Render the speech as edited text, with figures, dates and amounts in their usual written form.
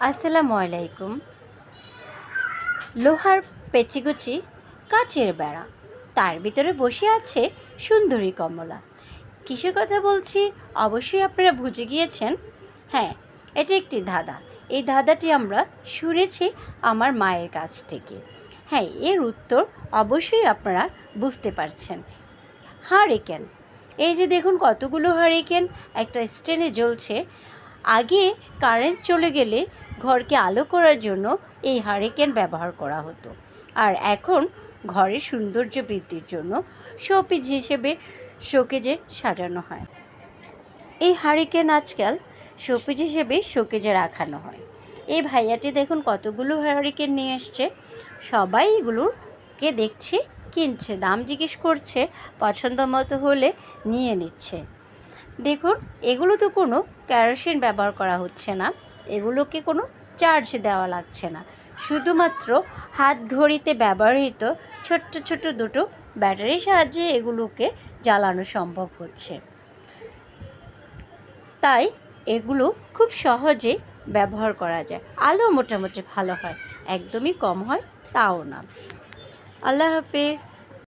আসসালামু আলাইকুম। লোহার পেচিকুচি কাচের বেড়া, তার ভিতরে বসে আছে সুন্দরী কমলা। কিসের কথা বলছি অবশ্যই আপনারা বুঝে গিয়েছেন। হ্যাঁ, এটি একটি ধাঁধা। এই ধাঁধাটি আমরা শুনেছি আমার মায়ের কাছ থেকে। হ্যাঁ, এর উত্তর অবশ্যই আপনারা বুঝতে পারছেন। হারিকেন। এই যে দেখুন কতগুলো হারিকেন একটা স্ট্যান্ডে জ্বলছে। আগে কারেন্ট চলে গেলে ঘরকে আলো করার জন্য এই হারিকেন ব্যবহার করা হতো, আর এখন ঘরের সৌন্দর্য বৃদ্ধির জন্য শোপিস হিসেবে শোকেজে সাজানো হয়। এই হারিকেন আজকাল শোপিস হিসেবে শোকেজে রাখানো হয়। এই ভাইয়াটি দেখুন কতগুলো হারিকেন নিয়ে এসছে। সবাই এগুলোকে দেখছে, কিনছে, দাম জিজ্ঞেস করছে, পছন্দ মতো হলে নিয়ে নিচ্ছে। দেখুন, এগুলো তো কোনো কেরোসিন ব্যবহার করা হচ্ছে না, এগুলোকে কোনো চার্জ দেওয়া লাগছে না, শুধুমাত্র হাত ঘড়িতে ব্যবহৃত ছোট্ট ছোট্ট দুটো ব্যাটারির সাহায্যে এগুলোকে জ্বালানো সম্ভব হচ্ছে। তাই এগুলো খুব সহজে ব্যবহার করা যায়। আলো মোটামুটি ভালো হয়, একদমই কম হয় তাও না। আল্লাহ হাফেজ।